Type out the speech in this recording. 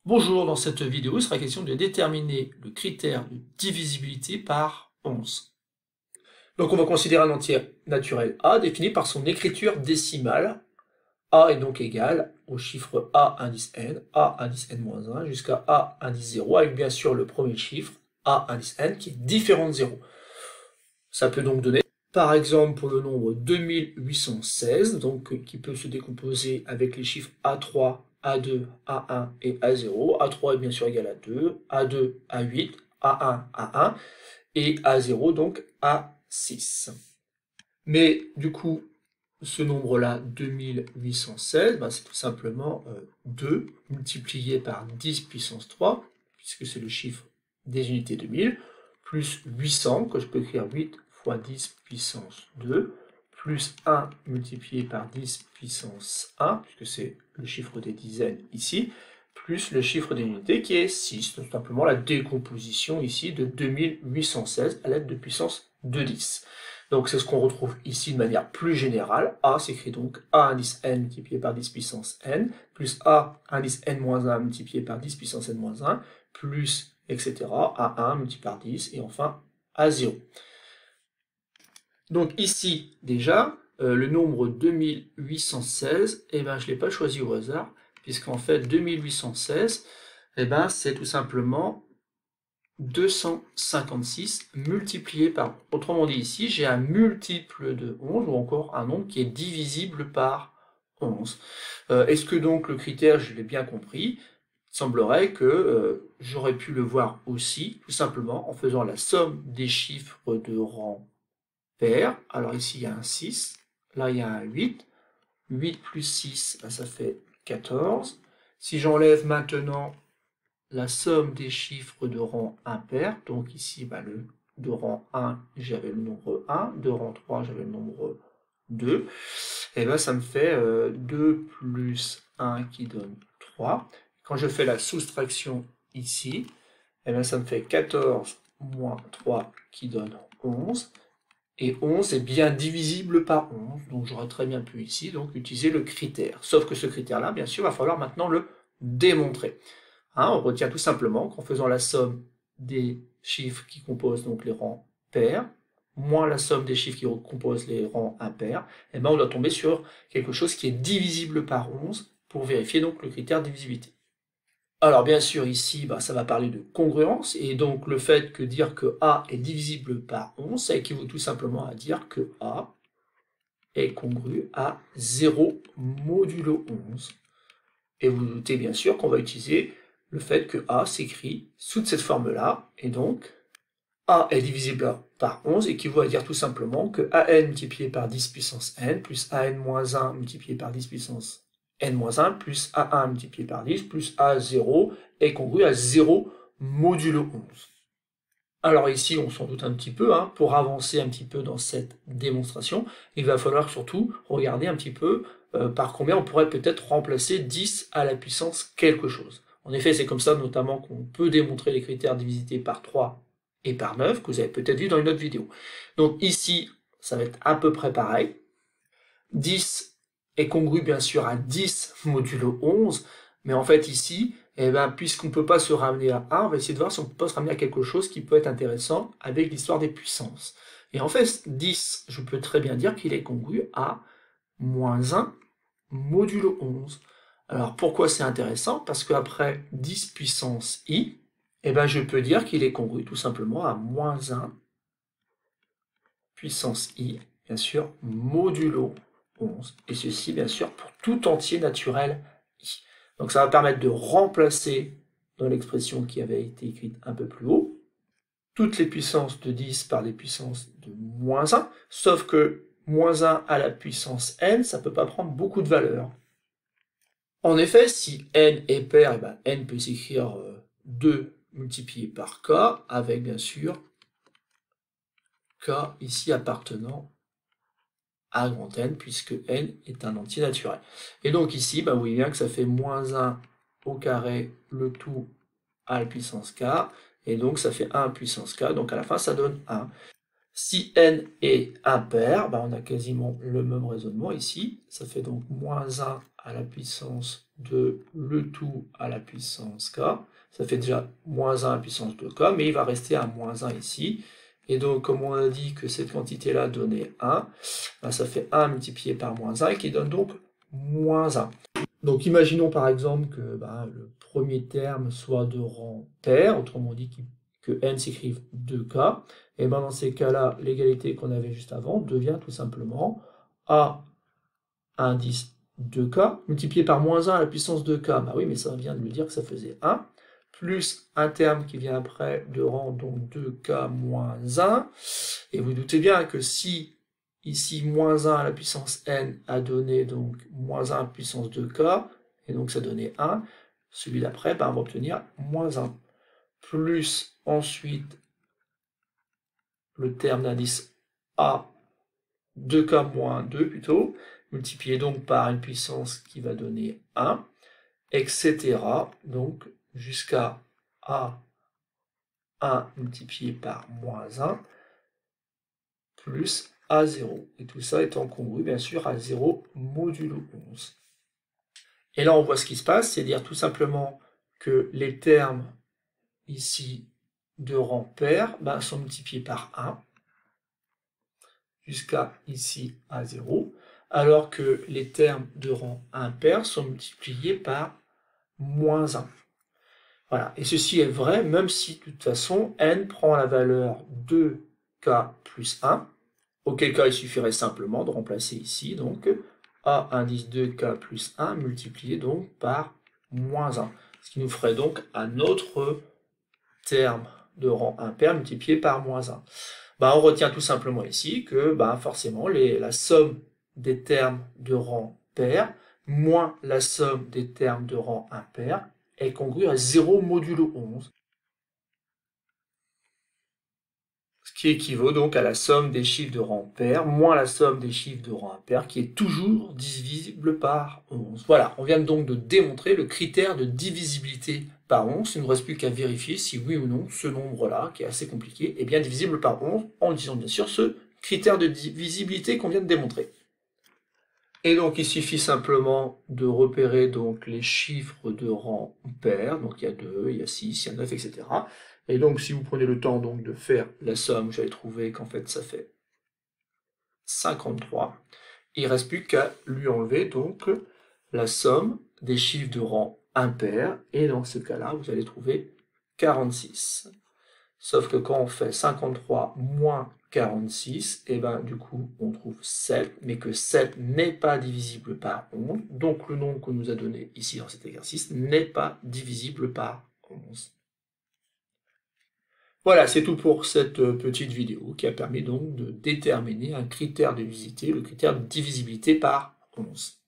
Bonjour, dans cette vidéo, il sera question de déterminer le critère de divisibilité par 11. Donc on va considérer un entier naturel A défini par son écriture décimale. A est donc égal au chiffre A indice n, A indice n-1 jusqu'à A indice 0, avec bien sûr le premier chiffre, A indice n, qui est différent de 0. Ça peut donc donner, par exemple, pour le nombre 2816, donc qui peut se décomposer avec les chiffres A3, A2, A1 et A0. A3 est bien sûr égal à 2, A2, A8, A1, A1, et A0 donc A6. Mais du coup, ce nombre-là, 2816, c'est tout simplement 2 multiplié par 10 puissance 3, puisque c'est le chiffre des unités de 1000, plus 800, que je peux écrire 8 fois 10 puissance 2, plus 1 multiplié par 10 puissance 1, puisque c'est le chiffre des dizaines ici, plus le chiffre des unités qui est 6, tout simplement la décomposition ici de 2816 à l'aide de puissance 2,10. Donc c'est ce qu'on retrouve ici de manière plus générale. A s'écrit donc A indice n multiplié par 10 puissance n, plus A indice n-1 multiplié par 10 puissance n-1, plus etc. A1 multiplié par 10, et enfin A0. Donc ici, déjà, le nombre 2816, je ne l'ai pas choisi au hasard, puisqu'en fait 2816, c'est tout simplement 256 multiplié par... Autrement dit, ici, j'ai un multiple de 11, ou encore un nombre qui est divisible par 11. Est-ce que donc le critère, je l'ai bien compris, il semblerait que j'aurais pu le voir aussi, tout simplement, en faisant la somme des chiffres de rang pair. Alors ici, il y a un 6, là, il y a un 8. 8 plus 6, ça fait 14. Si j'enlève maintenant la somme des chiffres de rang impair, donc ici, de rang 1, j'avais le nombre 1, de rang 3, j'avais le nombre 2, et ça me fait 2 plus 1 qui donne 3. Quand je fais la soustraction ici, ça me fait 14 moins 3 qui donne 11, et 11 est bien divisible par 11, donc j'aurais très bien pu ici donc utiliser le critère. Sauf que ce critère-là, bien sûr, il va falloir maintenant le démontrer. On retient tout simplement qu'en faisant la somme des chiffres qui composent donc les rangs pairs, moins la somme des chiffres qui composent les rangs impairs, on doit tomber sur quelque chose qui est divisible par 11 pour vérifier donc le critère de divisibilité. Alors bien sûr ici, ça va parler de congruence, et donc le fait que dire que A est divisible par 11, ça équivaut tout simplement à dire que A est congru à 0 modulo 11. Et vous doutez bien sûr qu'on va utiliser le fait que A s'écrit sous cette forme-là, et donc A est divisible par 11 équivaut à dire tout simplement que AN multiplié par 10 puissance n plus AN-1 multiplié par 10 puissance n-1 plus A1 multiplié par 10 plus A0 est congru à 0 modulo 11. Alors ici, on s'en doute un petit peu, pour avancer un petit peu dans cette démonstration, il va falloir surtout regarder un petit peu par combien on pourrait peut-être remplacer 10 à la puissance quelque chose. En effet, c'est comme ça notamment qu'on peut démontrer les critères divisés par 3 et par 9, que vous avez peut-être vu dans une autre vidéo. Donc ici, ça va être à peu près pareil. 10 est congru bien sûr à 10 modulo 11, mais en fait ici, puisqu'on ne peut pas se ramener à 1, on va essayer de voir si on peut pas se ramener à quelque chose qui peut être intéressant avec l'histoire des puissances. Et en fait, 10, je peux très bien dire qu'il est congru à moins 1 modulo 11. Alors pourquoi c'est intéressant? Parce qu'après 10 puissance i, je peux dire qu'il est congru tout simplement à moins 1 puissance i, bien sûr, modulo 11. Et ceci, bien sûr, pour tout entier naturel i. Donc ça va permettre de remplacer, dans l'expression qui avait été écrite un peu plus haut, toutes les puissances de 10 par les puissances de moins 1, sauf que moins 1 à la puissance n, ça ne peut pas prendre beaucoup de valeur. En effet, si n est pair, n peut s'écrire 2 multiplié par k, avec bien sûr k ici appartenant à grand N, puisque N est un entier naturel. Et donc ici, vous voyez bien que ça fait moins 1 au carré, le tout à la puissance k, et donc ça fait 1 puissance k, donc à la fin ça donne 1. Si n est impair, on a quasiment le même raisonnement ici. Ça fait donc moins 1 à la puissance de le tout à la puissance k. Ça fait déjà moins 1 à la puissance de k, mais il va rester à moins 1 ici. Et donc, comme on a dit que cette quantité-là donnait 1, ça fait 1 multiplié par moins 1, qui donne donc moins 1. Donc, imaginons par exemple que le premier terme soit de rang pair, autrement dit que n s'écrive 2k. Et dans ces cas-là, l'égalité qu'on avait juste avant devient tout simplement a indice 2k multiplié par moins 1 à la puissance de k. Oui, mais ça vient de lui dire que ça faisait 1, plus un terme qui vient après de rang donc 2k moins 1. Et vous doutez bien que si ici moins 1 à la puissance n a donné donc moins 1 à la puissance de k, et donc ça donnait 1, celui d'après, on va obtenir moins 1. Plus ensuite le terme d'indice a 2k moins 2 plutôt, multiplié donc par une puissance qui va donner 1, etc. Donc jusqu'à a1 multiplié par moins 1 plus a0. Et tout ça étant congru bien sûr à 0 modulo 11. Et là on voit ce qui se passe, c'est-à-dire tout simplement que les termes ici de rang pair sont multipliés par 1 jusqu'à ici à 0, alors que les termes de rang impair sont multipliés par moins 1. Voilà, et ceci est vrai même si de toute façon n prend la valeur 2k plus 1, auquel cas il suffirait simplement de remplacer ici, donc a indice 2k plus 1 multiplié donc par moins 1, ce qui nous ferait donc un autre terme de rang impair multiplié par moins 1. On retient tout simplement ici que forcément la somme des termes de rang pair moins la somme des termes de rang impair est congrue à 0 modulo 11. Ce qui équivaut donc à la somme des chiffres de rang pair moins la somme des chiffres de rang impair qui est toujours divisible par 11. Voilà, on vient donc de démontrer le critère de divisibilité par 11. Il ne nous reste plus qu'à vérifier si oui ou non ce nombre-là, qui est assez compliqué, est bien divisible par 11 en utilisant bien sûr ce critère de divisibilité qu'on vient de démontrer. Et donc il suffit simplement de repérer donc les chiffres de rang pair, donc il y a 2, il y a 6, il y a 9, etc. Et donc si vous prenez le temps donc de faire la somme, vous allez trouver qu'en fait ça fait 53. Il ne reste plus qu'à lui enlever donc la somme des chiffres de rang impair, et dans ce cas-là, vous allez trouver 46. Sauf que quand on fait 53 moins 46, et du coup, on trouve 7, mais que 7 n'est pas divisible par 11, donc le nombre qu'on nous a donné ici dans cet exercice n'est pas divisible par 11. Voilà, c'est tout pour cette petite vidéo qui a permis donc de déterminer un critère de divisibilité, le critère de divisibilité par 11.